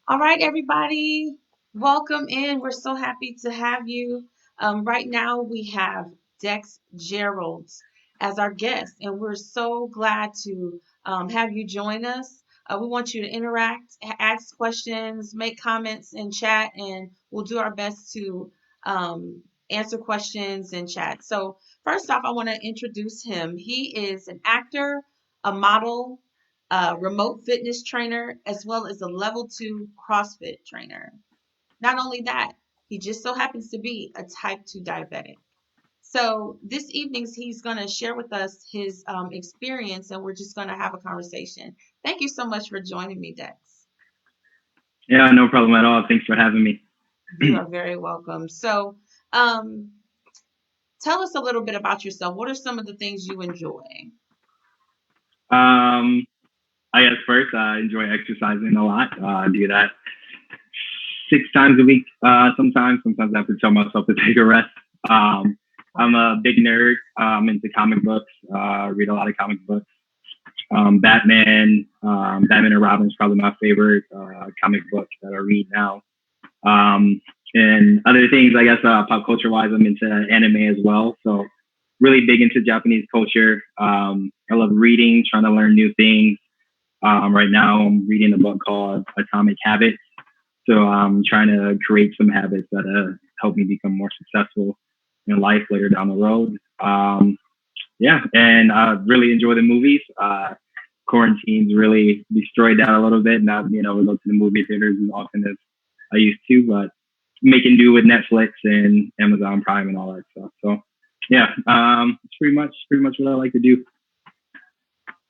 All right, everybody, welcome in. We're so happy to have you. Right now, we have Dex Geralds as our guest, and we're so glad to have you join us. We want you to interact, ask questions, make comments in chat, and we'll do our best to answer questions in chat. So, first off, I want to introduce him. He is an actor, a model, a remote fitness trainer, as well as a level 2 CrossFit trainer. Not only that, he just so happens to be a type 2 diabetic. So this evening, he's going to share with us his experience, and we're just going to have a conversation. Thank you so much for joining me, Dex. Yeah, no problem at all. Thanks for having me. You are very welcome. So um, tell us a little bit about yourself. What are some of the things you enjoy? um, I guess first, I enjoy exercising a lot. I do that 6 times a week. Sometimes I have to tell myself to take a rest. Um, I'm a big nerd. I'm into comic books. Read a lot of comic books. Batman and Robin is probably my favorite comic book that I read now. Um, and other things, I guess, pop culture wise, I'm into anime as well. So really big into Japanese culture. I love reading, trying to learn new things. Right now, I'm reading a book called Atomic Habits. So I'm trying to create some habits that help me become more successful in life later down the road. Yeah, and I really enjoy the movies. Quarantine's really destroyed that a little bit. Not, we go to the movie theaters as often as I used to, but making do with Netflix and Amazon Prime and all that stuff. So yeah, it's pretty much what I like to do.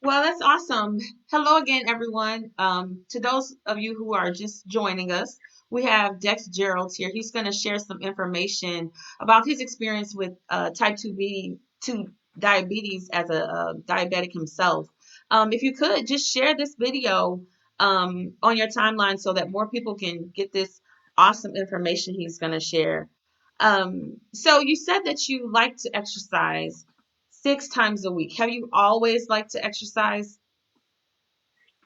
Well, that's awesome. Hello again, everyone. To those of you who are just joining us, we have Dex Geralds here. He's going to share some information about his experience with type 2 diabetes as a diabetic himself. If you could just share this video on your timeline so that more people can get this awesome information he's going to share. So you said that you like to exercise 6 times a week. Have you always liked to exercise?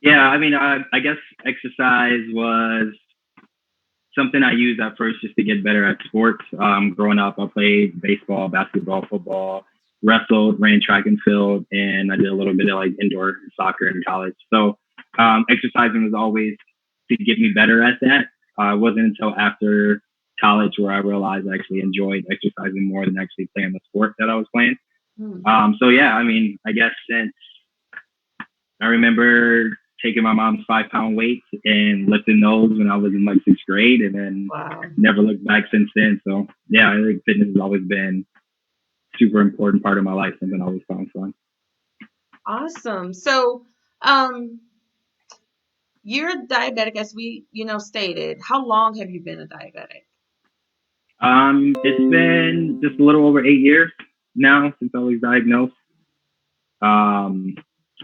Yeah, I mean, I guess exercise was something I used at first just to get better at sports. Growing up, I played baseball, basketball, football, wrestled, ran track and field, and I did a little bit of like indoor soccer in college. So exercising was always to get me better at that. It wasn't until after college where I realized I actually enjoyed exercising more than actually playing the sport that I was playing. Hmm. So yeah, I mean, I guess since I remember taking my mom's 5 pound weights and lifting those when I was in like sixth grade, and then Wow. never looked back since then. So yeah, I think fitness has always been a super important part of my life, something I always found fun. Awesome. So, um, you're diabetic, as we, stated. How long have you been a diabetic? It's been just a little over 8 years now since I was diagnosed. Um,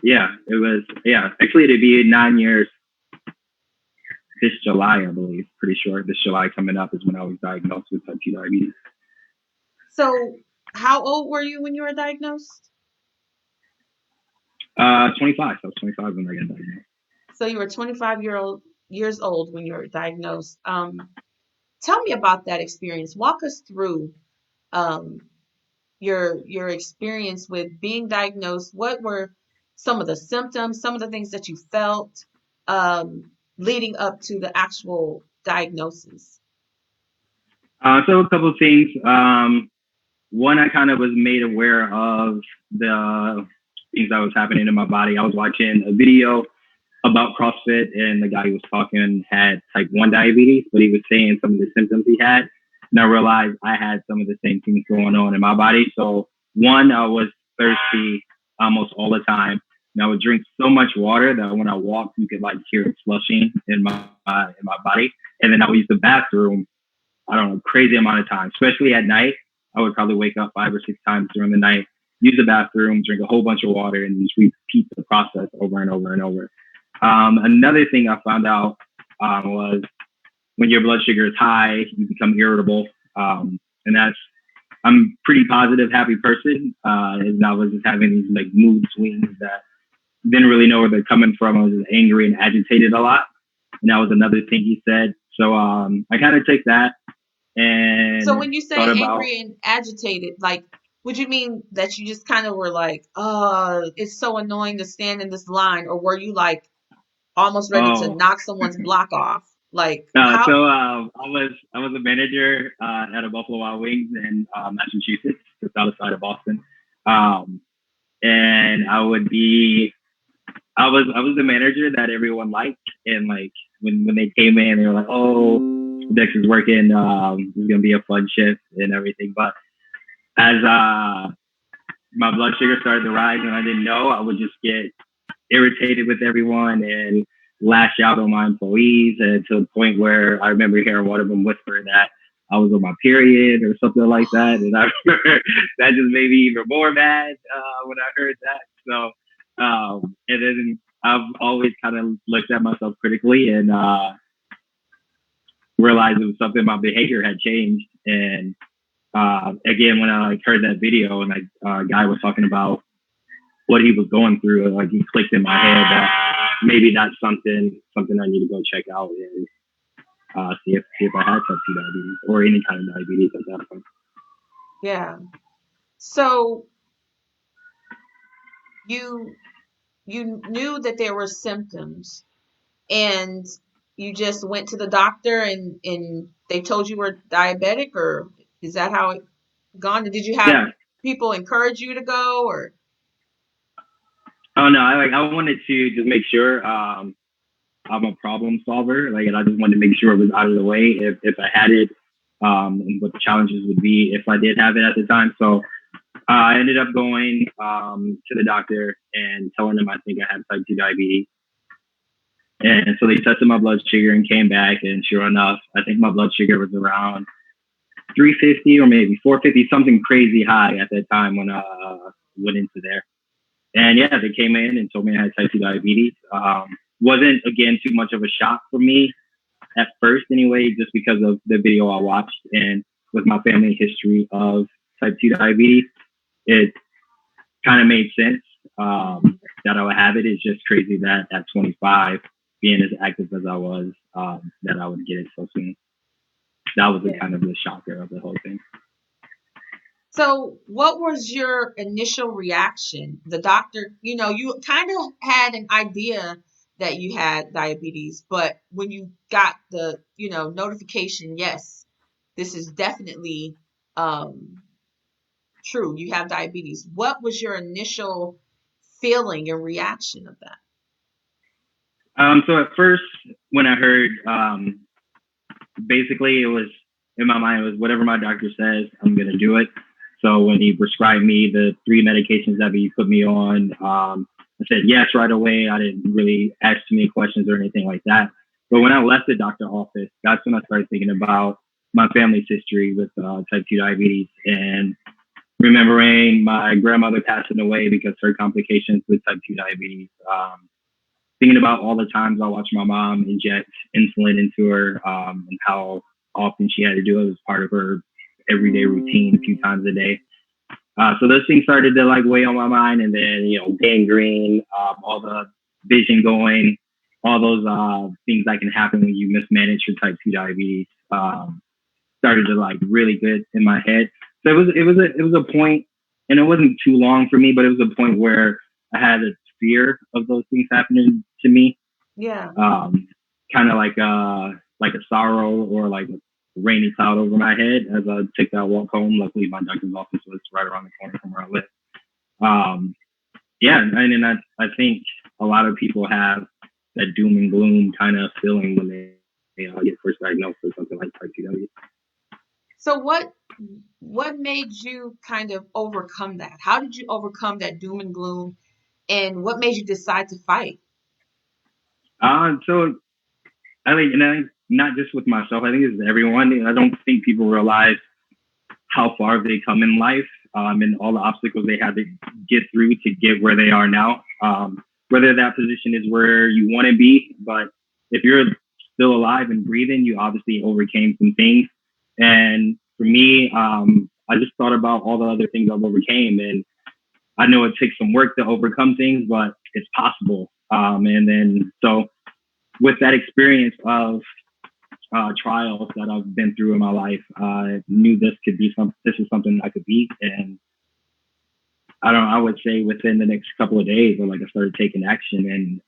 yeah, it was, yeah, actually it'd be 9 years this July, I believe. Pretty sure this July coming up is when I was diagnosed with type 2 diabetes. So, how old were you when you were diagnosed? 25. I was 25 when I got diagnosed. So you were 25 years old when you were diagnosed. Tell me about that experience. Walk us through um, your experience with being diagnosed. What were some of the symptoms, some of the things that you felt leading up to the actual diagnosis? So a couple of things. One, I kind of was made aware of the things that was happening in my body. I was watching a video about CrossFit, and the guy who was talking had type 1 diabetes, but he was saying some of the symptoms he had. And I realized I had some of the same things going on in my body. So, one, I was thirsty almost all the time. And I would drink so much water that when I walked, you could like hear it flushing in my body. And then I would use the bathroom, I don't know, crazy amount of time, especially at night. I would probably wake up 5 or 6 times during the night, use the bathroom, drink a whole bunch of water, and just repeat the process over and over and over. Another thing I found out was when your blood sugar is high, you become irritable. And that's, I'm a pretty positive, happy person. And I was just having these like mood swings that didn't really know where they're coming from. I was just angry and agitated a lot. and that was another thing he said. So I kind of took that So and when you say thought about, angry and agitated, like, would you mean that you just kind of were like, it's so annoying to stand in this line, or were you like almost ready to oh, knock someone's block off? Like, how? I was a manager at a Buffalo Wild Wings in Massachusetts, just outside of Boston, um, and I was the manager that everyone liked, and like when they came in, they were like, "Oh, Dex is working. This is gonna be a fun shift and everything." But as my blood sugar started to rise and I didn't know, I would just get irritated with everyone and lash out on my employees, and to the point where I remember hearing one of them whisper that I was on my period or something like that. And I remember that just made me even more mad when I heard that. So, and then I've always kind of looked at myself critically and realized it was something, my behavior had changed. And again, when I like heard that video and like guy was talking about what he was going through, like he clicked in my head that maybe that's something I need to go check out and see if I had type 2 diabetes or any kind of diabetes at that point. Yeah. So you you knew that there were symptoms, and you just went to the doctor, and they told you were diabetic, or is that how it gone? Did you have Yeah. people encourage you to go, or? Oh no, I wanted to just make sure I'm a problem solver. Like, and I just wanted to make sure it was out of the way if I had it, and what the challenges would be if I did have it at the time. So I ended up going to the doctor and telling them I think I had type 2 diabetes. And so they tested my blood sugar and came back, and sure enough, I think my blood sugar was around 350 or maybe 450, something crazy high at that time when I went into there. And yeah, they came in and told me I had type 2 diabetes. Wasn't, again, too much of a shock for me at first anyway, just because of the video I watched and with my family history of type 2 diabetes. It kind of made sense that I would have it. It's just crazy that at 25, being as active as I was, that I would get it so soon. That was the Yeah. kind of the shocker of the whole thing. So what was your initial reaction? The doctor, you kind of had an idea that you had diabetes, but when you got the, notification, yes, this is definitely um, true, you have diabetes. What was your initial feeling and reaction of that? So at first, when I heard, basically it was in my mind, it was whatever my doctor says, I'm going to do it. So when he prescribed me the 3 medications that he put me on, I said yes right away. I didn't really ask too many questions or anything like that. But when I left the doctor office, that's when I started thinking about my family's history with type 2 diabetes, and remembering my grandmother passing away because her complications with type 2 diabetes. Thinking about all the times I watched my mom inject insulin into her, and how often she had to do it as part of her everyday routine a few times a day. So those things started to like weigh on my mind, and then gangrene, all the vision going, all those things that can happen when you mismanage your type 2 diabetes, started to like really get in my head. So it was a point, and it wasn't too long for me, but it was a point where I had a fear of those things happening to me. Yeah. Kind of like a sorrow or like a rainy cloud over my head as I took that walk home. Luckily, my doctor's office was right around the corner from where I live. Yeah, and I think a lot of people have that doom and gloom kind of feeling when they get first diagnosed with something like type 2 diabetes. So what made you kind of overcome that? How did you overcome that doom and gloom, and what made you decide to fight? So I think, not just with myself, I think it's everyone. I don't think people realize how far they come in life, and all the obstacles they had to get through to get where they are now. Whether that position is where you want to be, but if you're still alive and breathing, you obviously overcame some things. And for me, I just thought about all the other things I've overcame, and I know it takes some work to overcome things, but it's possible. And then so with that experience of trials that I've been through in my life, I knew this is something I could beat. And I would say within the next couple of days, I started taking action and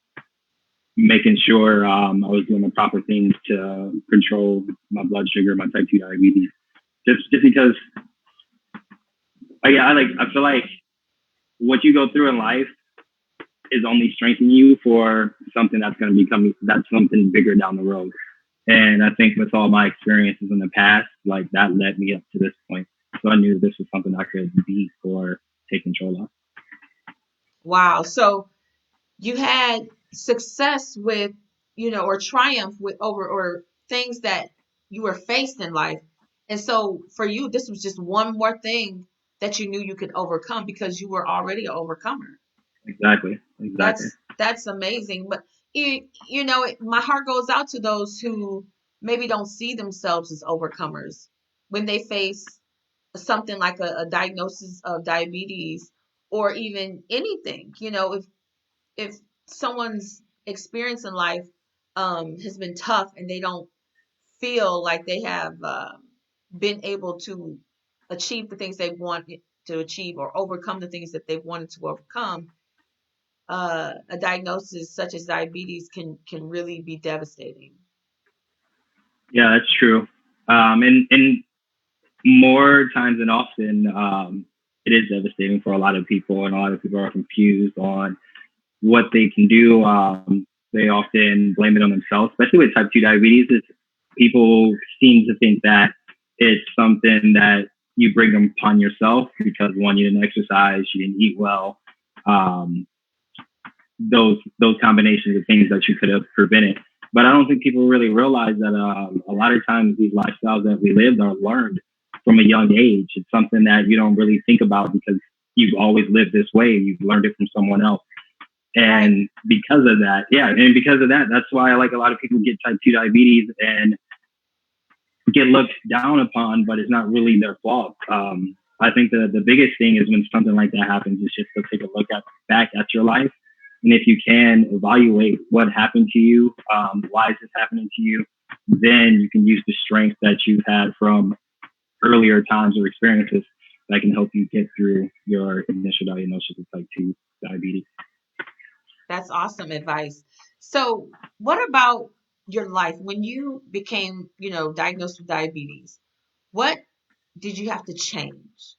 making sure I was doing the proper things to control my blood sugar, my type 2 diabetes. Just because, I feel like what you go through in life is only strengthening you for something that's something bigger down the road. And I think with all my experiences in the past, that led me up to this point. So I knew this was something I could beat or take control of. Wow. So you had success with, or triumph with over or things that you were faced in life. And so for you, this was just one more thing that you knew you could overcome because you were already an overcomer. Exactly. Exactly. That's amazing. But my heart goes out to those who maybe don't see themselves as overcomers when they face something like a diagnosis of diabetes or even anything. If someone's experience in life has been tough and they don't feel like they have been able to achieve the things they wanted to achieve or overcome the things that they've wanted to overcome, a diagnosis such as diabetes can really be devastating. Yeah, that's true. And more times than often, it is devastating for a lot of people, and a lot of people are confused on what they can do. They often blame it on themselves, especially with type 2 diabetes. People seem to think that it's something that you bring upon yourself because one, you didn't exercise, you didn't eat well. Um, those combinations of things that you could have prevented. But I don't think people really realize that a lot of times these lifestyles that we live are learned from a young age. It's something that you don't really think about because you've always lived this way. You've learned it from someone else. Right. And because of that, that's why a lot of people get type 2 diabetes and get looked down upon, but it's not really their fault. I think the biggest thing is when something like that happens, is just to take a look back at your life. And if you can evaluate what happened to you, why is this happening to you, then you can use the strength that you've had from earlier times or experiences that can help you get through your initial diagnosis of type 2 diabetes. That's awesome advice. So, what about your life when you became, diagnosed with diabetes? What did you have to change?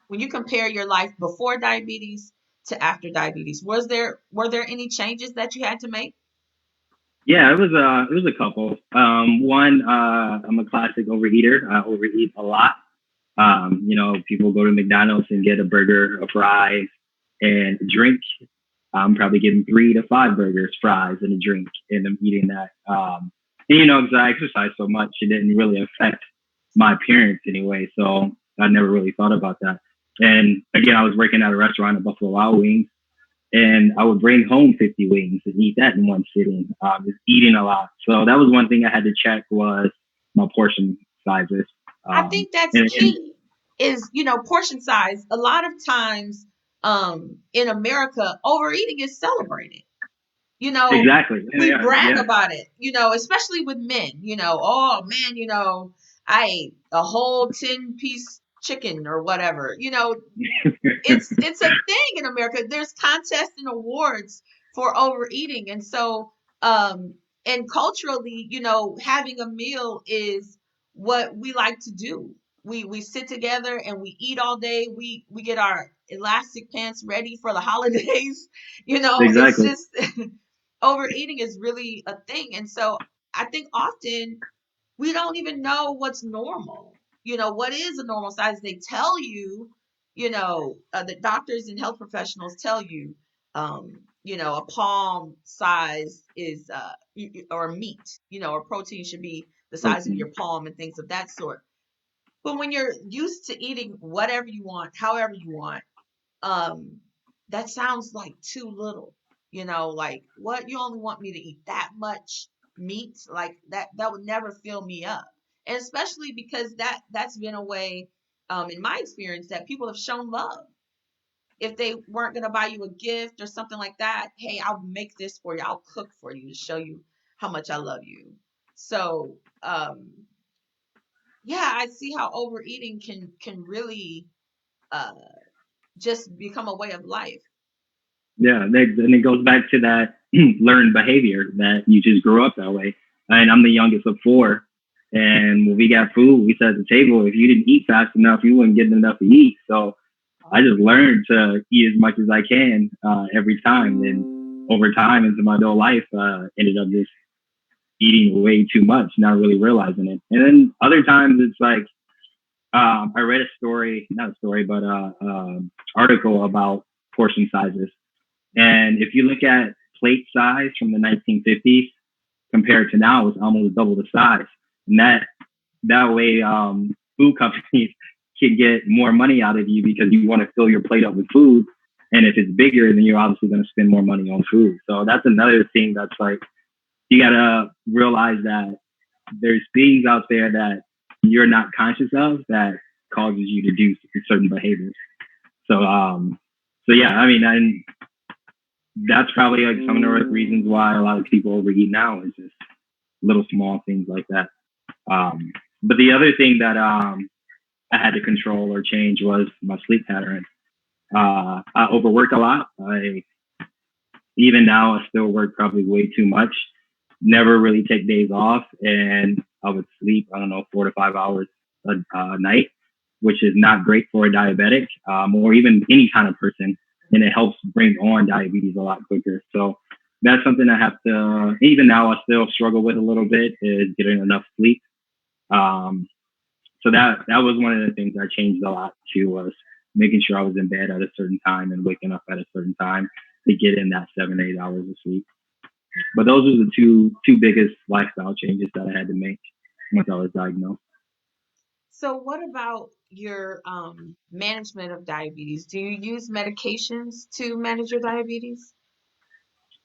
When you compare your life before diabetes to after diabetes, were there any changes that you had to make? Yeah, it was a couple. One, I'm a classic overeater. I overeat a lot. People go to McDonald's and get a burger, a fries, and a drink. I'm probably getting 3 to 5 burgers, fries, and a drink, and I'm eating that. And because I exercise so much, it didn't really affect my appearance anyway. So I never really thought about that. And again, I was working at a restaurant at Buffalo Wild Wings, and I would bring home 50 wings and eat that in one sitting. Just eating a lot. So that was one thing I had to check was my portion sizes. I Um, think that's and key is, portion size. A lot of times in America, overeating is celebrated. exactly. We Yeah, brag yeah. about it, especially with men, oh man, I ate a whole 10-piece chicken or whatever. It's a thing in America. There's contests and awards for overeating. And so and culturally, having a meal is what we like to do. We sit together and we eat all day. We get our elastic pants ready for the holidays. It's Exactly. just overeating is really a thing. And so I think often we don't even know what's normal. What is a normal size? They tell you, the doctors and health professionals tell you, a palm size is, or meat, or protein should be the size of Protein. your palm and things of that sort. But when you're used to eating whatever you want, however you want, um that sounds like too little. Like, what, you only want me to eat that much meat? Like, that would never fill me up. And especially because that's been a way, in my experience, that people have shown love. If they weren't going to buy you a gift or something like that, hey, I'll make this for you, I'll cook for you to show you how much I love you. So, yeah, I see how overeating can really uh just become a way of life. Yeah, and it goes back to that learned behavior that you just grew up that way. And I'm the youngest of four. And when we got food, we sat at the table. If you didn't eat fast enough, you wouldn't get enough to eat. So I just learned to eat as much as I can every time. And over time into my adult life, ended up just eating way too much, not really realizing it. And then other times it's like, I read a story, not a story, but article about portion sizes. And if you look at plate size from the 1950s compared to now, it's almost double the size. And that way, food companies can get more money out of you because you want to fill your plate up with food. And if it's bigger, then you're obviously going to spend more money on food. So that's another thing that's like, you got to realize that there's things out there that you're not conscious of that causes you to do certain behaviors. So, so yeah, I mean, and that's probably like some of the reasons why a lot of people overeat now is just little small things like that. But the other thing that I had to control or change was my sleep pattern. I overwork a lot. Even now I still work probably way too much. Never really take days off, and I would sleep, I don't know, 4 to 5 hours a night, which is not great for a diabetic or even any kind of person, and it helps bring on diabetes a lot quicker. So that's something I have to, even now I still struggle with a little bit, is getting enough sleep. Um, so that was one of the things I changed a lot too, was making sure I was in bed at a certain time and waking up at a certain time to get in that 7 to 8 hours of sleep. But those are the two biggest lifestyle changes that I had to make once I was diagnosed. So, what about your management of diabetes? Do you use medications to manage your diabetes?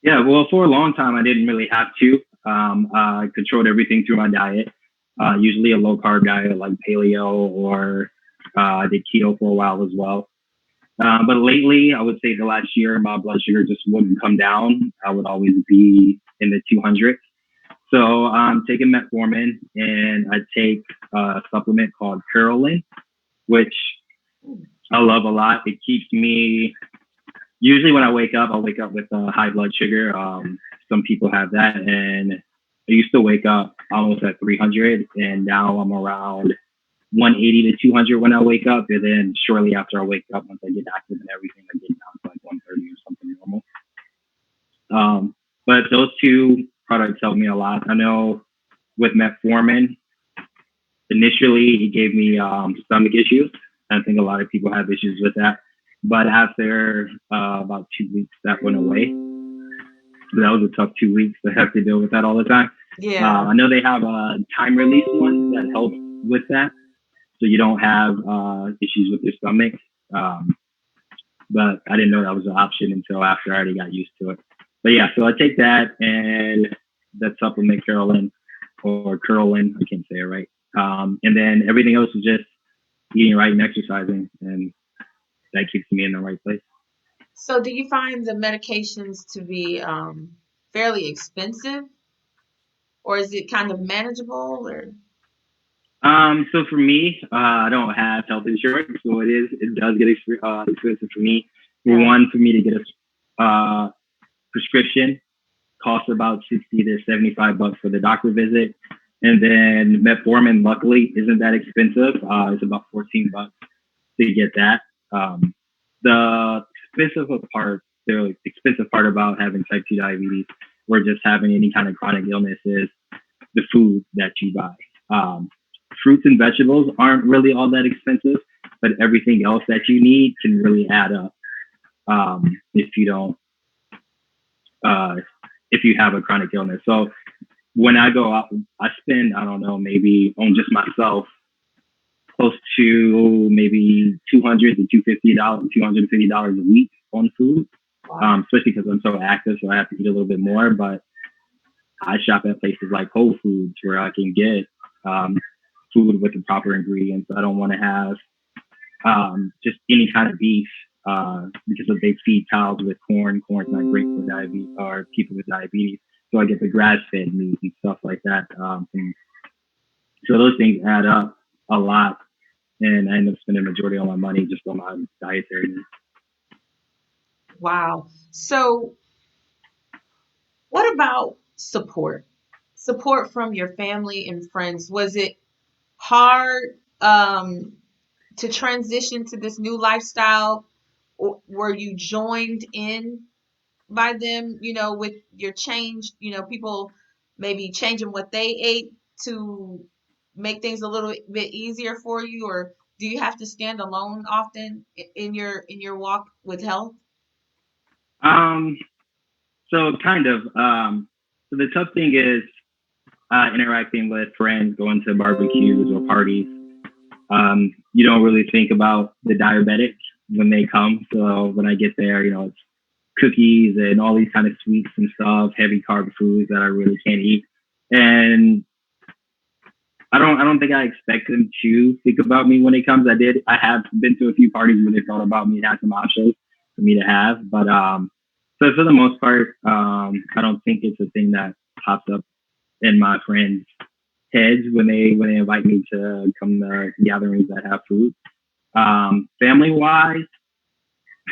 Yeah, well, for a long time, I didn't really have to. I controlled everything through my diet, usually a low carb diet like paleo, or I did keto for a while as well. But lately, I would say the last year, my blood sugar just wouldn't come down. I would always be in the 200s. So I'm taking metformin, and I take a supplement called Curlin, which I love a lot. It keeps me, usually when I wake up, I'll wake up with high blood sugar. Some people have that. And I used to wake up almost at 300, and now I'm around 180 to 200 when I wake up. And then shortly after I wake up, once I get active and everything, I get down to like 130 or something normal. But those two products help me a lot. I know with metformin, initially it gave me stomach issues. I think a lot of people have issues with that. But after about 2 weeks, that went away. So that was a tough 2 weeks to have to deal with that all the time. Yeah. I know they have a time release one that helps with that, so you don't have issues with your stomach. But I didn't know that was an option until after I already got used to it. But yeah, so I take that and that supplement Carolyn or Curlin, I can't say it right. And then everything else is just eating right and exercising, and that keeps me in the right place. So, do you find the medications to be fairly expensive, or is it kind of manageable? Or So for me, I don't have health insurance, so it does get expensive for me. For yeah, one, for me to get a prescription costs about 60 to 75 bucks for the doctor visit. And then metformin, luckily, isn't that expensive. It's about 14 bucks to get that. The the expensive part about having type 2 diabetes or just having any kind of chronic illness is the food that you buy. Fruits and vegetables aren't really all that expensive, but everything else that you need can really add up if you don't, uh, if you have a chronic illness. So when I go out, I spend, I don't know, maybe on just myself, close to maybe $200 to $250 a week on food, especially because I'm so active, so I have to eat a little bit more. But I shop at places like Whole Foods where I can get food with the proper ingredients. I don't want to have just any kind of beef because they feed cows with corn. Corn's not great for diabetes or people with diabetes. so I get the grass-fed meat and stuff like that. So those things add up a lot, and I end up spending the majority of my money just on my dietary needs. Wow. So, what about support? Support from your family and friends. Was it hard to transition to this new lifestyle? Or were you joined in by them, with your change, people maybe changing what they ate to make things a little bit easier for you, or do you have to stand alone often in your walk with health? Um, so kind of. So the tough thing is interacting with friends, going to barbecues or parties. You don't really think about the diabetics when they come. So when I get there, it's cookies and all these kind of sweets and stuff, heavy carb foods that I really can't eat. And I don't think I expect them to think about me when it comes. I have been to a few parties where they thought about me and had some options for me to have. But so for the most part, I don't think it's a thing that pops up in my friends' heads when they invite me to come to gatherings that have food. Family wise,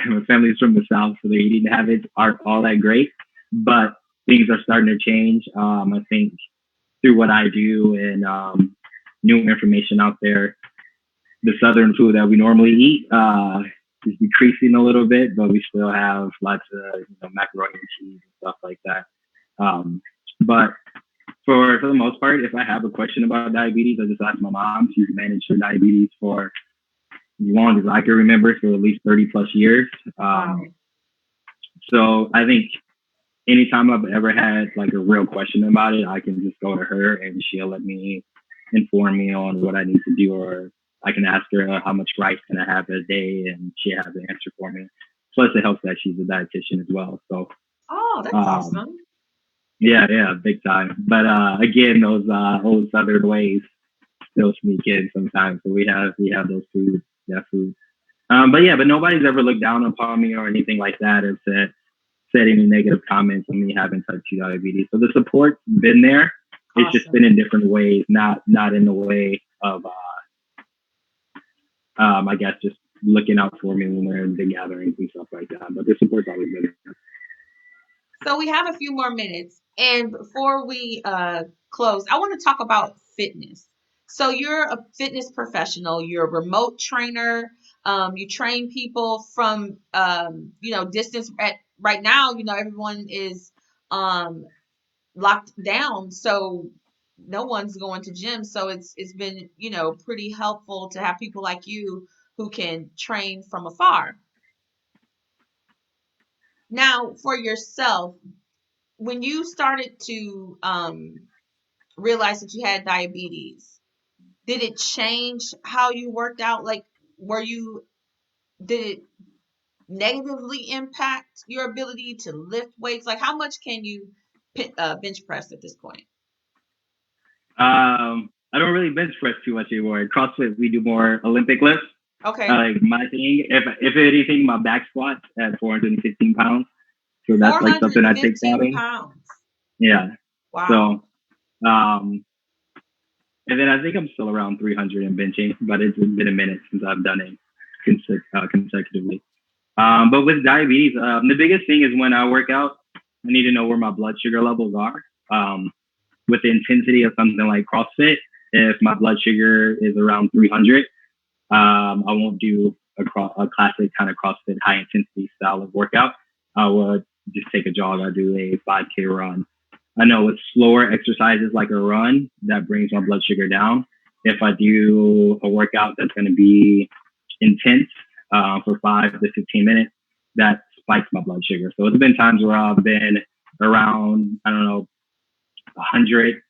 my family's from the South, so their eating habits aren't all that great, but things are starting to change. I think through what I do and new information out there, the Southern food that we normally eat is decreasing a little bit, but we still have lots of macaroni and cheese and stuff like that. But for the most part, if I have a question about diabetes, I just ask my mom. She's managed her diabetes for as long as I can remember, for at least 30 plus years. Wow. So I think anytime I've ever had like a real question about it, I can just go to her and she'll let me inform me on what I need to do, or I can ask her how much rice can I have a day, and she has the answer for me. Plus, it helps that she's a dietitian as well. So, Oh, that's awesome. yeah, big time. But again, those old Southern ways still sneak in sometimes. So we have those foods, that food. But nobody's ever looked down upon me or anything like that, or said any negative comments on me having type 2 diabetes. So the support's been there. It's Awesome. just been in different ways, not in the way of, I guess, just looking out for me when we're in big gatherings and stuff like that. But the support's always been there. So we have a few more minutes, and before we close, I want to talk about fitness. So you're a fitness professional. You're a remote trainer. You train people from distance. Right now, everyone is locked down, so no one's going to gym. So it's been pretty helpful to have people like you who can train from afar. Now, for yourself, when you started to realize that you had diabetes, did it change how you worked out? Like, did it negatively impact your ability to lift weights? Like, how much can you bench press at this point? I don't really bench press too much anymore. In CrossFit, we do more Olympic lifts. Okay. Like my thing, if anything, my back squats at 415 pounds. So that's like something I take out in. Pounds. Yeah. Wow. So, and then I think I'm still around 300 in benching, but it's been a minute since I've done it consecutively. But with diabetes, the biggest thing is when I work out, I need to know where my blood sugar levels are. With the intensity of something like CrossFit, if my blood sugar is around 300, I won't do a classic kind of CrossFit high intensity style of workout. I would just take a jog. I do a 5K run. I know with slower exercises like a run, that brings my blood sugar down. If I do a workout that's going to be intense for 5 to 15 minutes, that spikes my blood sugar. So it's been times where I've been around, 100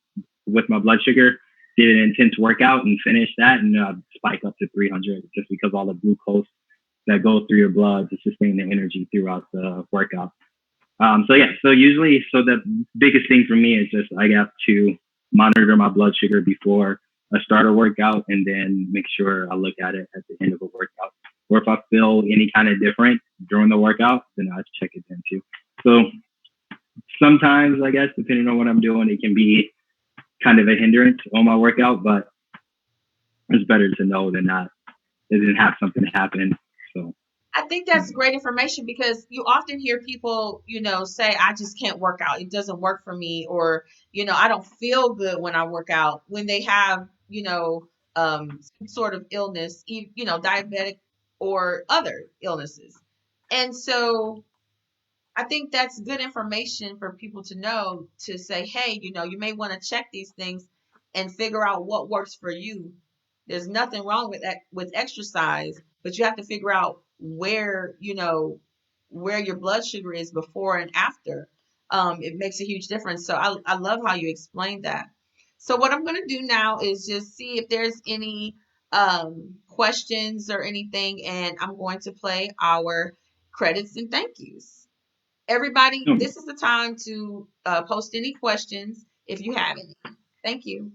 with my blood sugar, did an intense workout and finished that, and spike up to 300 just because all the glucose that goes through your blood to sustain the energy throughout the workout. So usually, the biggest thing for me is just I have to monitor my blood sugar before I start a workout, and then make sure I look at it at the end of a workout. Or if I feel any kind of different during the workout, then I check it then too. So sometimes, I guess, depending on what I'm doing, it can be kind of a hindrance on my workout, but it's better to know than not, than have something happen. So, I think that's great information because you often hear people, say, I just can't work out. It doesn't work for me. Or, I don't feel good when I work out when they have, some sort of illness, diabetic or other illnesses. And so I think that's good information for people to know to say, hey, you may want to check these things and figure out what works for you. There's nothing wrong with that with exercise, but you have to figure out where your blood sugar is before and after. It makes a huge difference. So I love how you explained that. So what I'm going to do now is just see if there's any questions or anything, and I'm going to play our credits and thank yous. Everybody, okay. this is the time to post any questions if you have any. Thank you.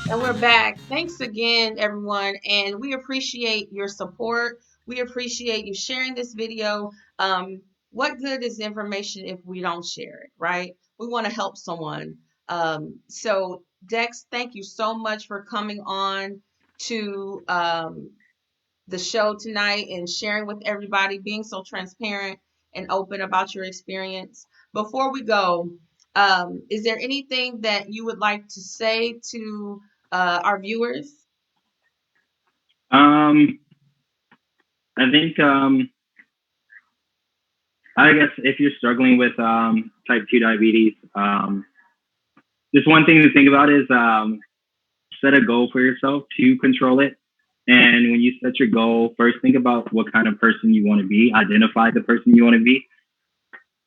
And we're back. Thanks again, everyone. And we appreciate your support. We appreciate you sharing this video. What good is information if we don't share it, right? We want to help someone. So, Dex, thank you so much for coming on to the show tonight and sharing with everybody, being so transparent and open about your experience. Before we go, is there anything that you would like to say to our viewers? Um, I think, I guess if you're struggling with type 2 diabetes, just one thing to think about is set a goal for yourself to control it. And when you set your goal, first think about what kind of person you want to be, identify the person you want to be,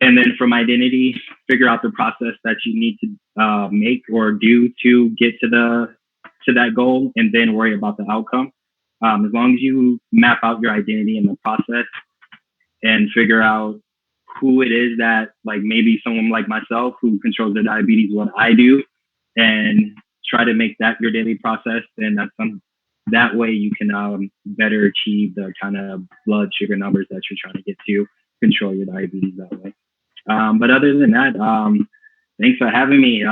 and then from identity, figure out the process that you need to make or do to get to that goal, and then worry about the outcome. As long as you map out your identity in the process and figure out who it is that, like maybe someone like myself who controls their diabetes, what I do, and try to make that your daily process, then that way you can better achieve the kind of blood sugar numbers that you're trying to get to, control your diabetes that way. But other than that, thanks for having me.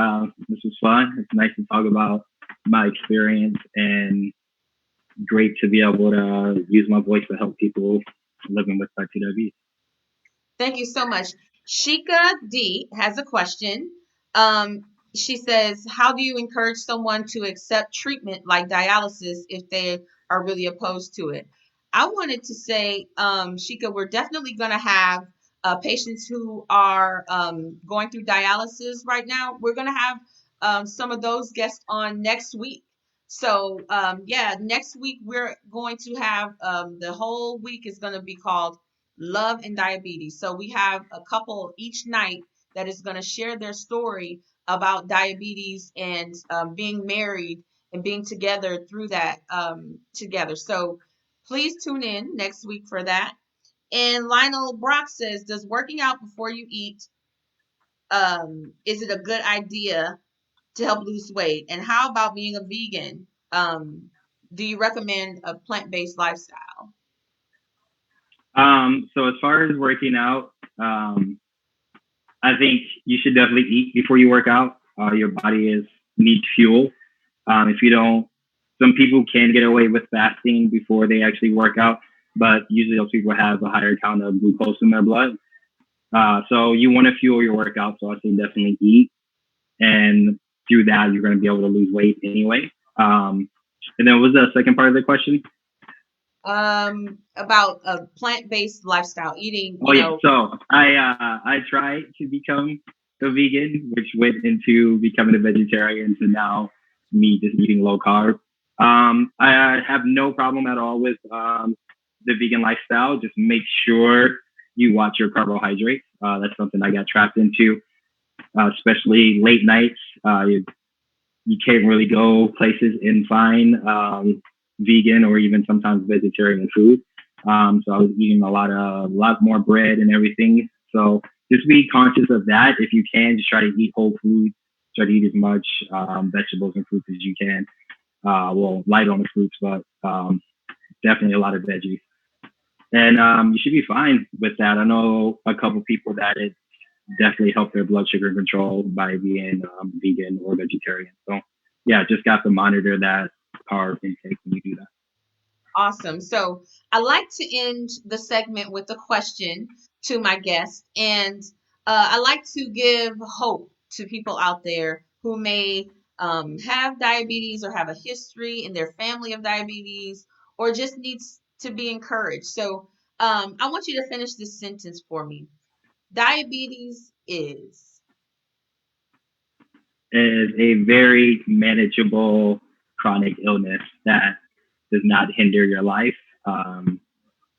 This was fun. It's nice to talk about my experience, and great to be able to use my voice to help people living with type 2 diabetes. Thank you so much. Shika D has a question. She says, how do you encourage someone to accept treatment like dialysis if they are really opposed to it? I wanted to say, Shika, we're definitely going to have patients who are going through dialysis right now. We're going to have some of those guests on next week. So, yeah, next week we're going to have the whole week is going to be called Love and Diabetes. So we have a couple each night that is going to share their story about diabetes and being married and being together through that together. So please tune in next week for that. And Lionel Brock says, does working out before you eat, is it a good idea to help lose weight? And how about being a vegan? Do you recommend a plant-based lifestyle? So as far as working out, I think you should definitely eat before you work out. Your body needs fuel. If you don't, some people can get away with fasting before they actually work out, but usually those people have a higher count of glucose in their blood. So you want to fuel your workout. So I say definitely eat, and through that you're going to be able to lose weight anyway. And then what was the second part of the question? About a plant-based lifestyle, eating, Oh yeah, so I tried to become a vegan, which went into becoming a vegetarian to now me just eating low carb. I have no problem at all with the vegan lifestyle. Just make sure you watch your carbohydrates. That's something I got trapped into, especially late nights. You can't really go places and find vegan or even sometimes vegetarian food. So I was eating a lot more bread and everything. So just be conscious of that. If you can, just try to eat whole food. Try to eat as much vegetables and fruits as you can. Well, light on the fruits, but definitely a lot of veggies. And you should be fine with that. I know a couple people that it definitely helped their blood sugar control by being vegan or vegetarian. So yeah, just got to monitor that carb intake when you do that. Awesome. So I like to end the segment with a question to my guest, and I like to give hope to people out there who may have diabetes or have a history in their family of diabetes, or just needs to be encouraged. So I want you to finish this sentence for me. Diabetes is. Is a very manageable chronic illness that does not hinder your life. And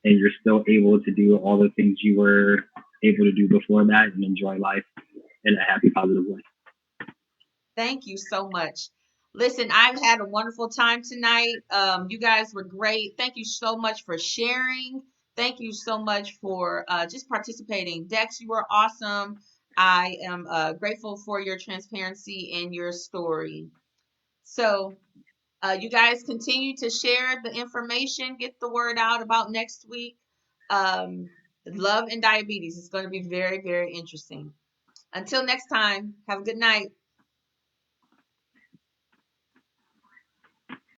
you're still able to do all the things you were able to do before that and enjoy life in a happy, positive way. Thank you so much. Listen, I've had a wonderful time tonight. You guys were great. Thank you so much for sharing. Thank you so much for just participating. Dex, you were awesome. I am grateful for your transparency and your story. So, you guys continue to share the information, get the word out about next week. Um, Love and Diabetes is going to be very, very interesting. Until next time, have a good night.